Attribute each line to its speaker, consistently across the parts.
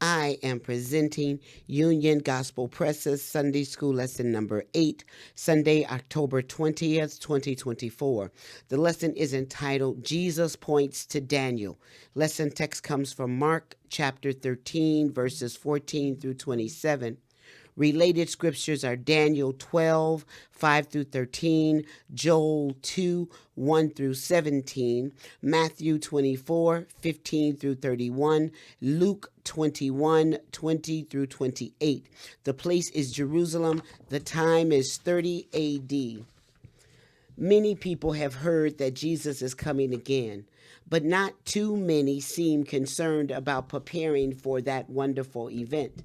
Speaker 1: I am presenting Union Gospel Press's Sunday School Lesson number 8, Sunday, October 20th, 2024. The lesson is entitled, Jesus Points to Daniel. Lesson text comes from Mark chapter 13, verses 14 through 27. Related scriptures are Daniel 12, 5 through 13, Joel 2, 1 through 17, Matthew 24, 15 through 31, Luke 21, 20 through 28. The place is Jerusalem. The time is 30 AD. Many people have heard that Jesus is coming again, but not too many seem concerned about preparing for that wonderful event.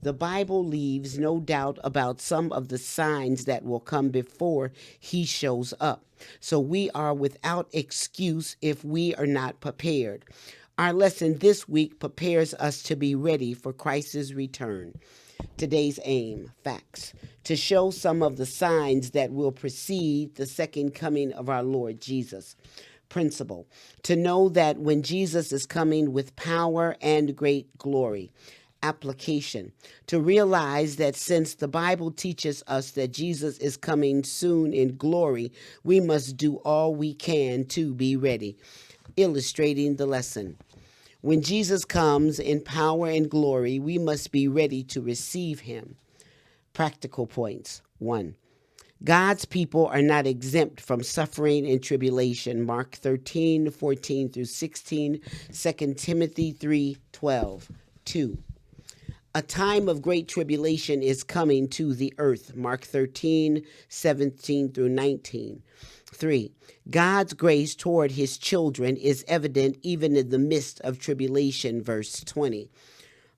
Speaker 1: The Bible leaves no doubt about some of the signs that will come before he shows up. So we are without excuse if we are not prepared. Our lesson this week prepares us to be ready for Christ's return. Today's aim, facts, to show some of the signs that will precede the second coming of our Lord Jesus. Principle, to know that when Jesus is coming with power and great glory. Application, to realize that since the Bible teaches us that Jesus is coming soon in glory, we must do all we can to be ready. Illustrating the lesson. When Jesus comes in power and glory, we must be ready to receive him. Practical points. 1. God's people are not exempt from suffering and tribulation. Mark 13, 14 through 16, 2 Timothy 3, 12. 2. A time of great tribulation is coming to the earth. Mark 13, 17 through 19. 3. God's grace toward his children is evident even in the midst of tribulation, verse 20.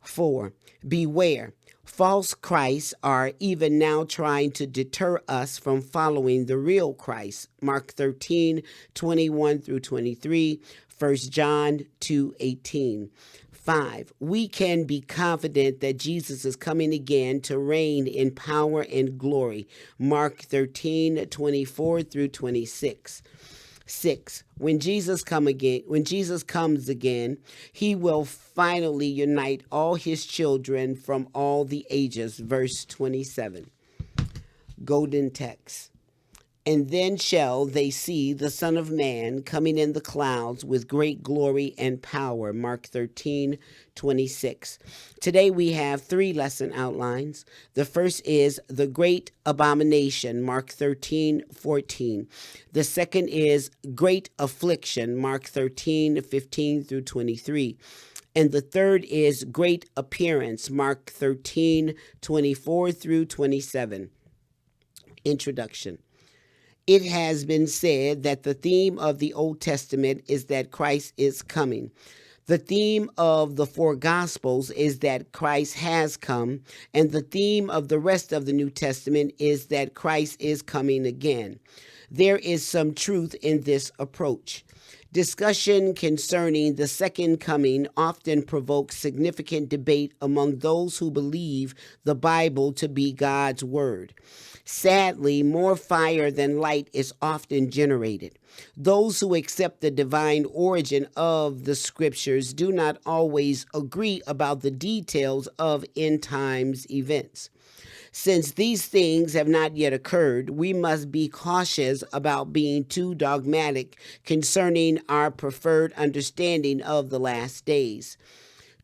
Speaker 1: 4. Beware. False Christs are even now trying to deter us from following the real Christ. Mark 13, 21 through 23, 1 John 2, 18. 5. We can be confident that Jesus is coming again to reign in power and glory. Mark 13, 24 through 26. 6. When Jesus comes again, he will finally unite all his children from all the ages. Verse 27. Golden text. And then shall they see the Son of Man coming in the clouds with great glory and power. Mark 13, 26. Today we have 3 lesson outlines. The first is the great abomination, Mark 13, 14. The second is great affliction, Mark 13, 15 through 23. And the third is great appearance, Mark 13, 24 through 27. Introduction. It has been said that the theme of the Old Testament is that Christ is coming. The theme of the 4 Gospels is that Christ has come, and the theme of the rest of the New Testament is that Christ is coming again. There is some truth in this approach. Discussion concerning the second coming often provokes significant debate among those who believe the Bible to be God's word. Sadly, more fire than light is often generated. Those who accept the divine origin of the scriptures do not always agree about the details of end times events. Since these things have not yet occurred, we must be cautious about being too dogmatic concerning our preferred understanding of the last days.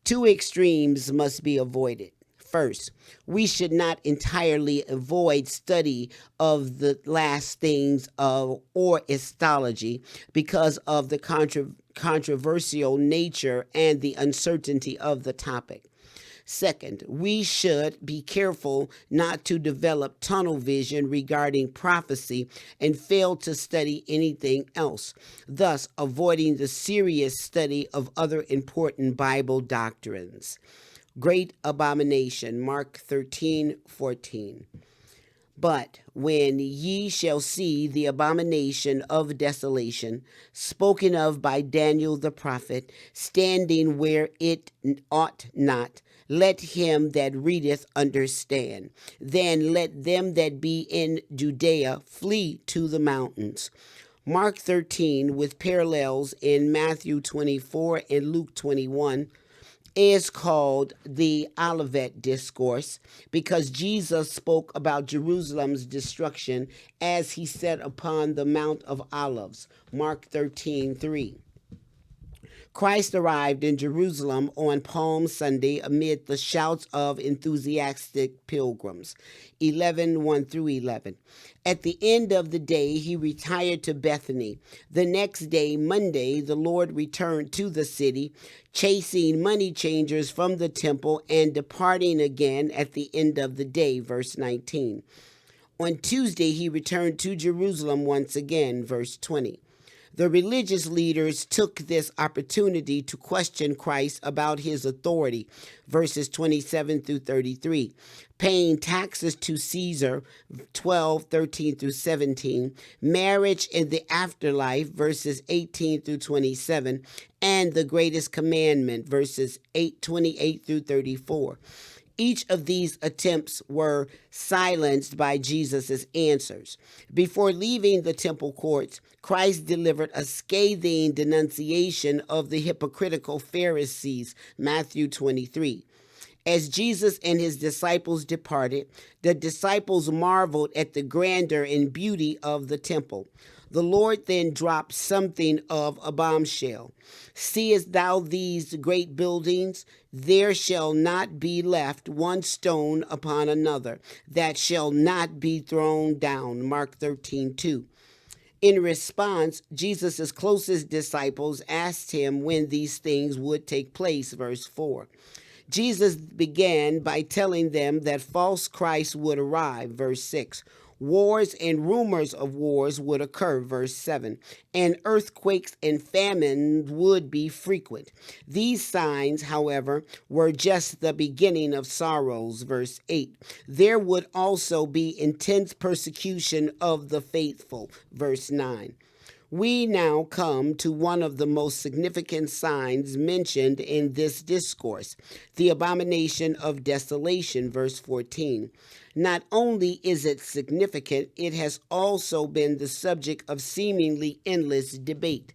Speaker 1: 2 extremes must be avoided. First, we should not entirely avoid study of the last things or astrology because of the controversial nature and the uncertainty of the topic. Second, we should be careful not to develop tunnel vision regarding prophecy and fail to study anything else, thus avoiding the serious study of other important Bible doctrines. Great abomination, Mark 13, 14. But when ye shall see the abomination of desolation, spoken of by Daniel the prophet, standing where it ought not, let him that readeth understand. Then let them that be in Judea flee to the mountains. Mark 13, with parallels in Matthew 24 and Luke 21, is called the Olivet Discourse because Jesus spoke about Jerusalem's destruction as he sat upon the Mount of Olives, Mark 13:3. Christ arrived in Jerusalem on Palm Sunday amid the shouts of enthusiastic pilgrims. 11:1 through 11. At the end of the day, he retired to Bethany. The next day, Monday, the Lord returned to the city, chasing money changers from the temple and departing again at the end of the day. Verse 19. On Tuesday, he returned to Jerusalem once again. Verse 20. The religious leaders took this opportunity to question Christ about his authority, verses 27 through 33, paying taxes to Caesar, 12:13 through 17, marriage in the afterlife, verses 18 through 27, and the greatest commandment, verses 28 through 34. Each of these attempts were silenced by Jesus' answers. Before leaving the temple courts, Christ delivered a scathing denunciation of the hypocritical Pharisees, Matthew 23. As Jesus and his disciples departed, the disciples marveled at the grandeur and beauty of the temple. The Lord then dropped something of a bombshell. Seest thou these great buildings? There shall not be left one stone upon another that shall not be thrown down. Mark 13:2. In response, Jesus' closest disciples asked him when these things would take place, verse 4. Jesus began by telling them that false Christ would arrive, verse 6. Wars and rumors of wars would occur, verse 7, and earthquakes and famine would be frequent. These signs, however, were just the beginning of sorrows, verse 8. There would also be intense persecution of the faithful, verse 9. We now come to one of the most significant signs mentioned in this discourse, the abomination of desolation, verse 14. Not only is it significant, it has also been the subject of seemingly endless debate.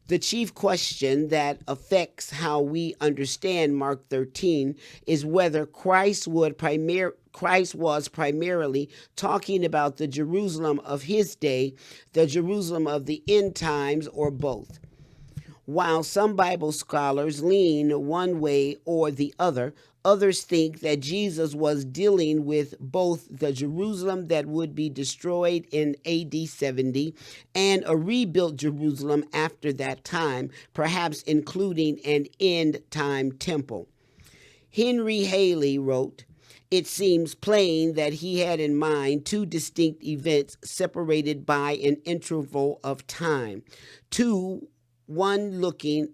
Speaker 1: The chief question that affects how we understand Mark 13 is whether Christ was primarily talking about the Jerusalem of his day, the Jerusalem of the end times, or both. While some Bible scholars lean one way or the other, others think that Jesus was dealing with both the Jerusalem that would be destroyed in AD 70 and a rebuilt Jerusalem after that time, perhaps including an end-time temple. Henry Haley wrote, "It seems plain that he had in mind two distinct events separated by an interval of time. One looking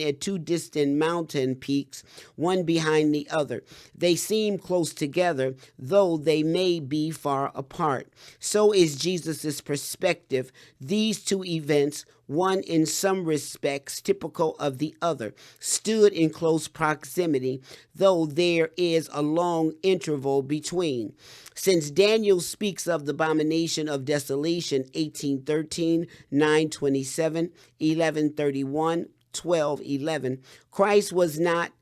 Speaker 1: at two distant mountain peaks, one behind the other. They seem close together, though they may be far apart. So is Jesus' perspective. These two events, one in some respects typical of the other, stood in close proximity, though there is a long interval between. Since Daniel speaks of the abomination of desolation, 18:13, 9:27, 11:31, 12:11, Christ was not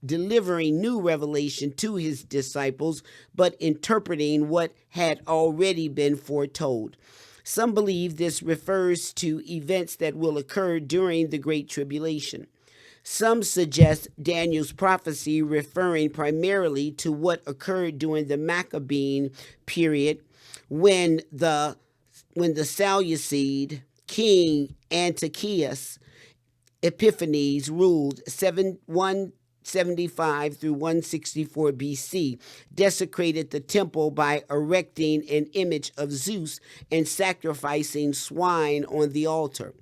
Speaker 1: delivering new revelation to his disciples, but interpreting what had already been foretold. Some believe this refers to events that will occur during the Great Tribulation. Some suggest Daniel's prophecy referring primarily to what occurred during the Maccabean period when the Seleucid king Antiochus Epiphanes ruled 175 through 164 BC, desecrated the temple by erecting an image of Zeus and sacrificing swine on the altar.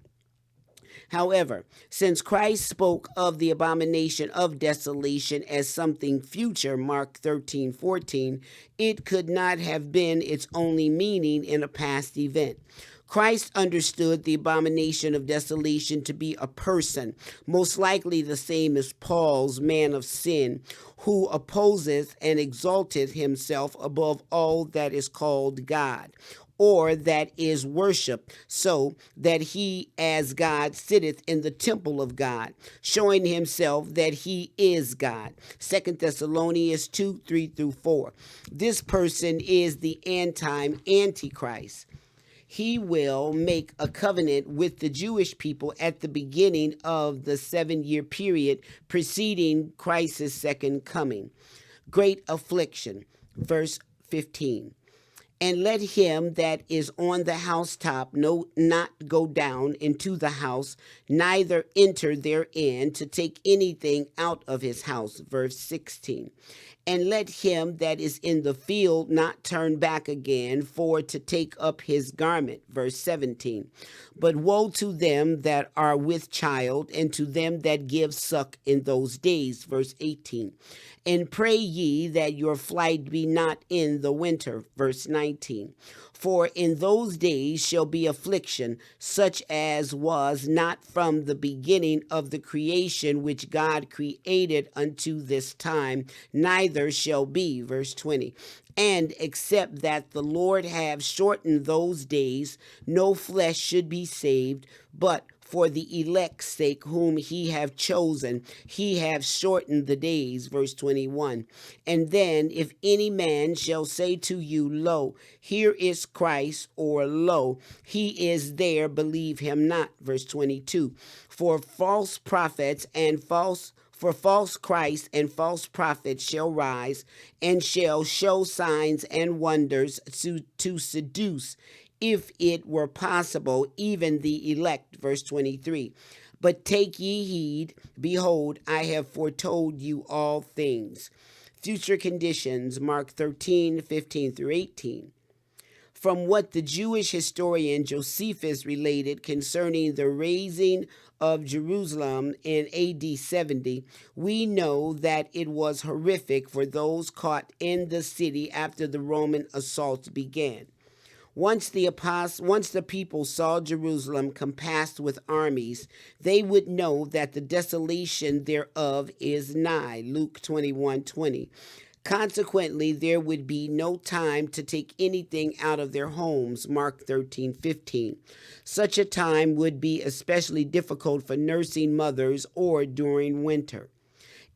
Speaker 1: However, since Christ spoke of the abomination of desolation as something future, Mark 13:14, it could not have been its only meaning in a past event. Christ understood the abomination of desolation to be a person, most likely the same as Paul's man of sin, who opposeth and exalteth himself above all that is called God, or that is worship, so that he as God sitteth in the temple of God, showing himself that he is God. 2 Thessalonians 2, 3 through 4. This person is the Antichrist. He will make a covenant with the Jewish people at the beginning of the 7-year period preceding Christ's second coming. Great affliction, verse 15. And let him that is on the housetop not go down into the house, neither enter therein to take anything out of his house. Verse 16. And let him that is in the field not turn back again for to take up his garment. Verse 17. But woe to them that are with child, and to them that give suck in those days. Verse 18. And pray ye that your flight be not in the winter. Verse 19. For in those days shall be affliction, such as was not from the beginning of the creation which God created unto this time, neither shall be. Verse 20. And except that the Lord have shortened those days, no flesh should be saved, but for the elect's sake whom he have chosen, he have shortened the days. Verse 21. And then if any man shall say to you, Lo, here is Christ, or Lo, he is there, believe him not. Verse 22. For false Christ and false prophets shall rise, and shall show signs and wonders to seduce, if it were possible, even the elect. Verse 23. But take ye heed, behold, I have foretold you all things. Future conditions, Mark 13, 15 through 18. From what the Jewish historian Josephus related concerning the razing of Jerusalem in AD 70, we know that it was horrific for those caught in the city after the Roman assaults began. Once the people saw Jerusalem compassed with armies, they would know that the desolation thereof is nigh. Luke 21:20. Consequently, there would be no time to take anything out of their homes. Mark 13:15. Such a time would be especially difficult for nursing mothers or during winter.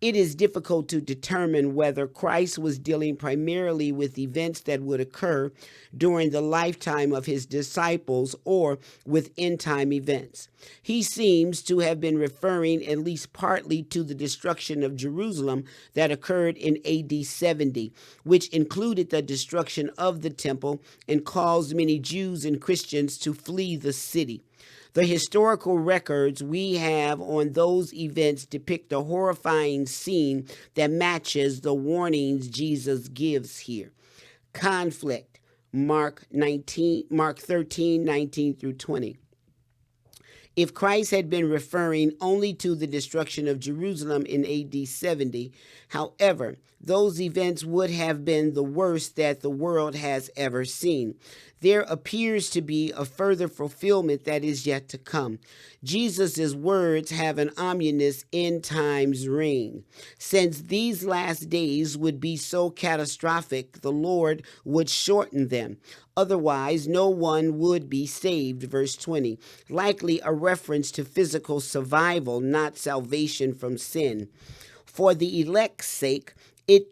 Speaker 1: It is difficult to determine whether Christ was dealing primarily with events that would occur during the lifetime of his disciples or with end-time events. He seems to have been referring at least partly to the destruction of Jerusalem that occurred in AD 70, which included the destruction of the temple and caused many Jews and Christians to flee the city. The historical records we have on those events depict a horrifying scene that matches the warnings Jesus gives here. Conflict, Mark 13, 19 through 20. If Christ had been referring only to the destruction of Jerusalem in AD 70, however, those events would have been the worst that the world has ever seen. There appears to be a further fulfillment that is yet to come. Jesus' words have an ominous end times ring. Since these last days would be so catastrophic, the Lord would shorten them. Otherwise, no one would be saved. Verse 20. Likely a reference to physical survival, not salvation from sin. For the elect's sake,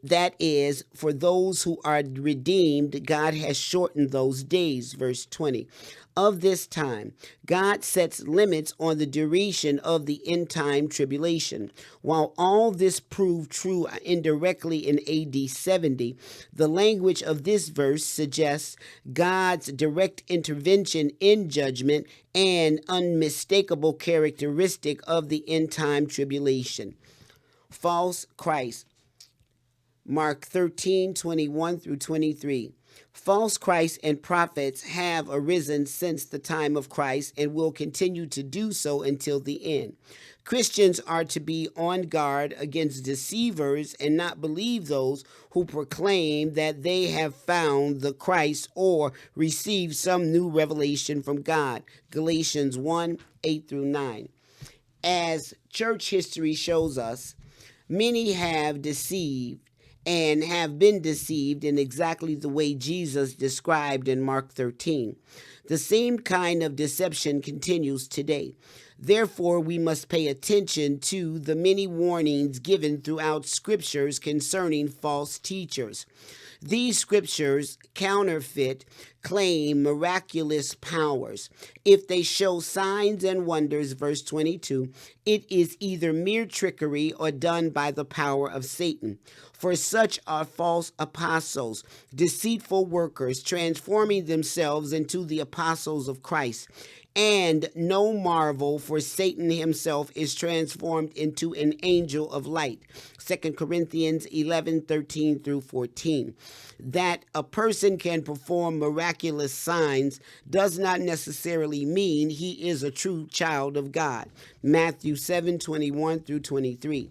Speaker 1: that is, for those who are redeemed, God has shortened those days. Verse 20. Of this time, God sets limits on the duration of the end time tribulation. While all this proved true indirectly in AD 70, the language of this verse suggests God's direct intervention in judgment, an unmistakable characteristic of the end time tribulation. False Christ. Mark 13:21 through 23. False Christs and prophets have arisen since the time of Christ and will continue to do so until the end. Christians are to be on guard against deceivers and not believe those who proclaim that they have found the Christ or received some new revelation from God. Galatians 1:8 through 9. As church history shows us, many have deceived and have been deceived in exactly the way Jesus described in Mark 13. The same kind of deception continues today. Therefore, we must pay attention to the many warnings given throughout scriptures concerning false teachers. These scriptures counterfeit, claim miraculous powers. If they show signs and wonders, verse 22, it is either mere trickery or done by the power of Satan. For such are false apostles, deceitful workers, transforming themselves into the apostles of Christ. And no marvel, for Satan himself is transformed into an angel of light. 2 Corinthians 11:13 through 14. That a person can perform miraculous signs does not necessarily mean he is a true child of God. Matthew 7:21 through 23.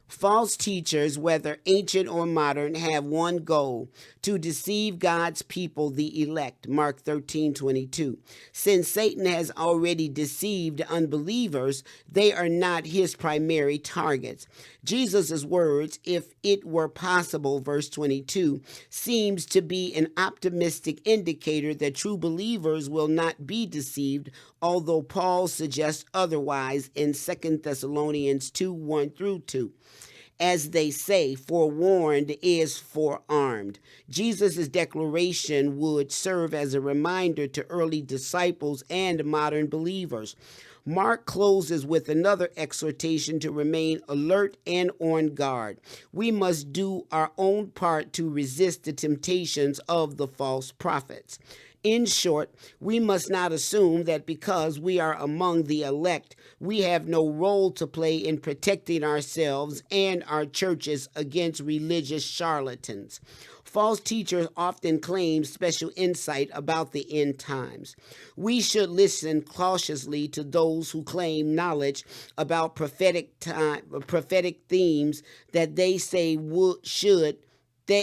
Speaker 1: False teachers, whether ancient or modern, have one goal: to deceive God's people, the elect. Mark 13:22. Since Satan has already deceived unbelievers, they are not his primary targets. Jesus' words, if it were possible, verse 22, seems to be an optimistic indicator that true believers will not be deceived, although Paul suggests otherwise in 2 Thessalonians 2:1 through 2. As they say, forewarned is forearmed. Jesus' declaration would serve as a reminder to early disciples and modern believers. Mark closes with another exhortation to remain alert and on guard. We must do our own part to resist the temptations of the false prophets. In short, we must not assume that because we are among the elect, we have no role to play in protecting ourselves and our churches against religious charlatans. False teachers often claim special insight about the end times. We should listen cautiously to those who claim knowledge about prophetic themes that they say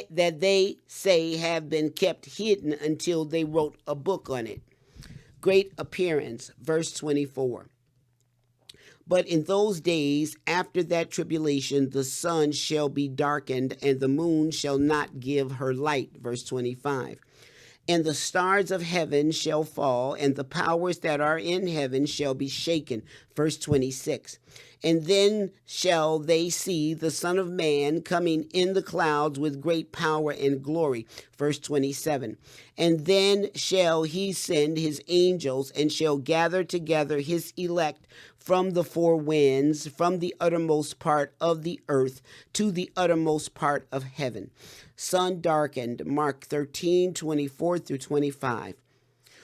Speaker 1: that they say have been kept hidden until they wrote a book on it. Great appearance, verse 24. But in those days, after that tribulation, the sun shall be darkened, and the moon shall not give her light, verse 25. And the stars of heaven shall fall, and the powers that are in heaven shall be shaken. Verse 26. And then shall they see the Son of Man coming in the clouds with great power and glory. Verse 27. And then shall he send his angels, and shall gather together his elect from the four winds, from the uttermost part of the earth to the uttermost part of heaven. Sun darkened, Mark 13:24 through 25.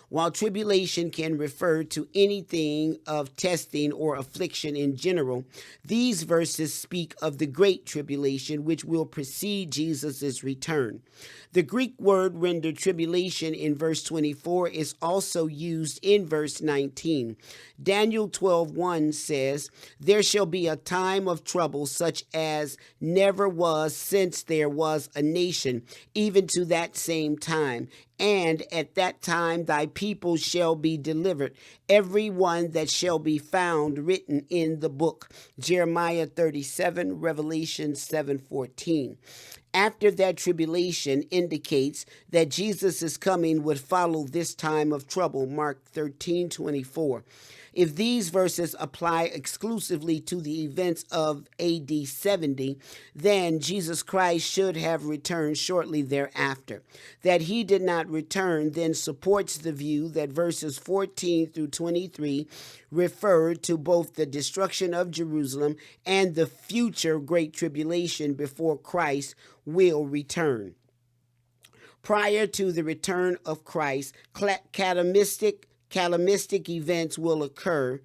Speaker 1: While tribulation can refer to anything of testing or affliction in general, these verses speak of the great tribulation which will precede Jesus' return. The Greek word rendered tribulation in verse 24 is also used in verse 19. Daniel 12:1 says, "There shall be a time of trouble such as never was since there was a nation, even to that same time. And at that time thy people shall be delivered, every one that shall be found written in the book." Jeremiah 37, Revelation 7:14. After that tribulation indicates that Jesus' coming would follow this time of trouble, Mark 13:24. If these verses apply exclusively to the events of AD 70, then Jesus Christ should have returned shortly thereafter. That he did not return then supports the view that verses 14 through 23 refer to both the destruction of Jerusalem and the future great tribulation before Christ will return. Prior to the return of Christ, calamity events will occur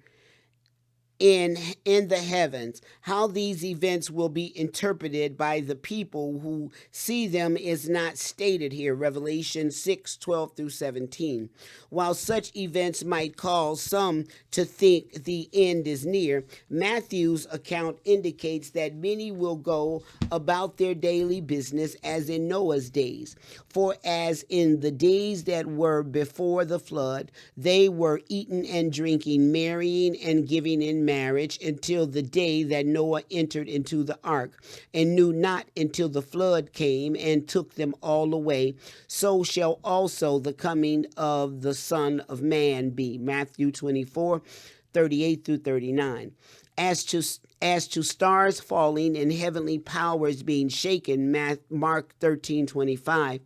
Speaker 1: in the heavens. How these events will be interpreted by the people who see them is not stated here. Revelation 6:12 through 17. While such events might cause some to think the end is near, Matthew's account indicates that many will go about their daily business as in Noah's days. For as in the days that were before the flood, they were eating and drinking, marrying and giving in marriage until the day that Noah entered into the ark, and knew not until the flood came and took them all away. So shall also the coming of the Son of Man be. Matthew 24:38 through 39. As to stars falling and heavenly powers being shaken, Mark 13:25.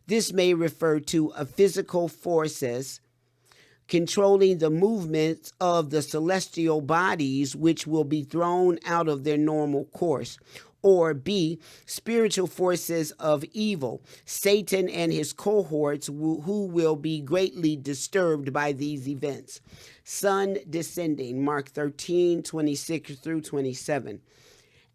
Speaker 1: This may refer to a physical forces controlling the movements of the celestial bodies, which will be thrown out of their normal course. Or B, spiritual forces of evil, Satan and his cohorts, who will be greatly disturbed by these events. Sun descending, Mark 13:26 through 27.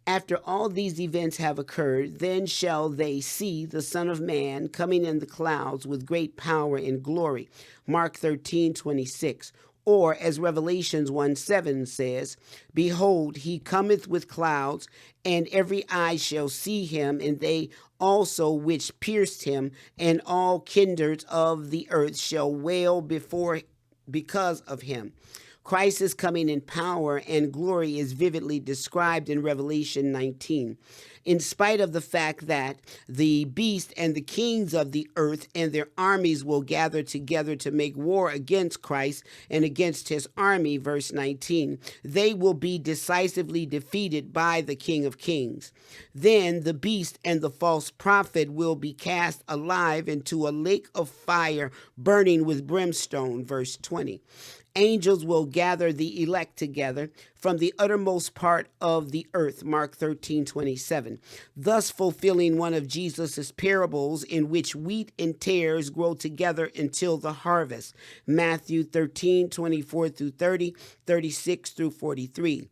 Speaker 1: After all these events have occurred, then shall they see the Son of Man coming in the clouds with great power and glory. Mark 13:26. Or as Revelations 1:7 says, behold, he cometh with clouds, and every eye shall see him, and they also which pierced him, and all kindreds of the earth shall wail because of him. Christ's coming in power and glory is vividly described in Revelation 19. In spite of the fact that the beast and the kings of the earth and their armies will gather together to make war against Christ and against his army, verse 19, they will be decisively defeated by the King of Kings. Then the beast and the false prophet will be cast alive into a lake of fire burning with brimstone, verse 20. Angels will gather the elect together from the uttermost part of the earth, Mark 13:27, thus fulfilling one of Jesus's parables in which wheat and tares grow together until the harvest, Matthew 13:24 through 30, 36 through 43.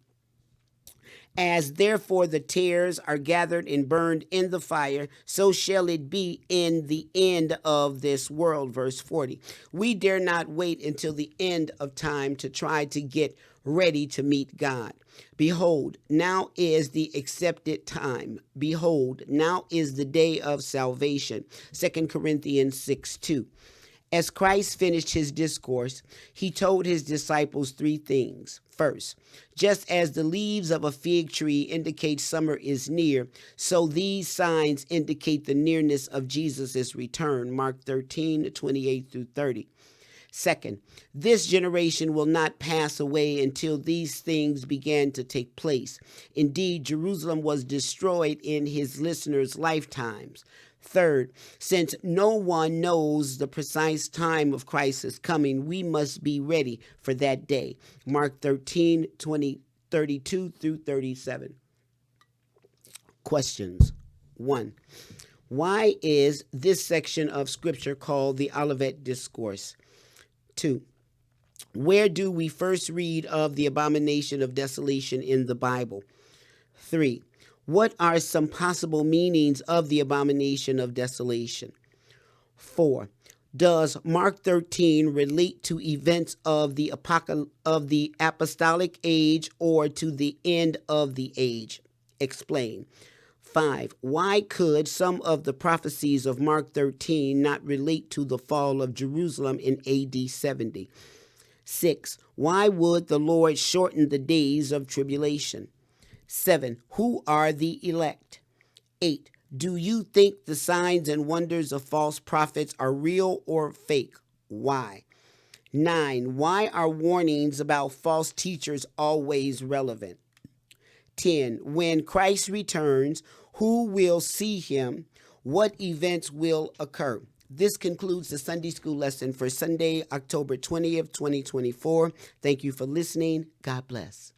Speaker 1: As therefore the tares are gathered and burned in the fire, so shall it be in the end of this world. Verse 40. We dare not wait until the end of time to try to get ready to meet God. Behold, now is the accepted time. Behold, now is the day of salvation. 2 Corinthians 6:2. As Christ finished his discourse, he told his disciples three things. First, just as the leaves of a fig tree indicate summer is near, so these signs indicate the nearness of Jesus' return. Mark 13:28 through 30. Second, this generation will not pass away until these things began to take place. Indeed, Jerusalem was destroyed in his listeners' lifetimes. Third, since no one knows the precise time of Christ's coming, we must be ready for that day. Mark 13:32 through 37. Questions. 1. Why is this section of Scripture called the Olivet Discourse? 2. Where do we first read of the abomination of desolation in the Bible? 3. What are some possible meanings of the abomination of desolation? 4. Does Mark 13 relate to events of the apostolic age or to the end of the age? Explain. 5. Why could some of the prophecies of Mark 13 not relate to the fall of Jerusalem in AD 70? 6. Why would the Lord shorten the days of tribulation? 7. Who are the elect? 8. Do you think the signs and wonders of false prophets are real or fake? Why? 9. Why are warnings about false teachers always relevant? 10. When Christ returns, who will see him? What events will occur? This concludes the Sunday School lesson for Sunday, October 20th, 2024. Thank you for listening. God bless.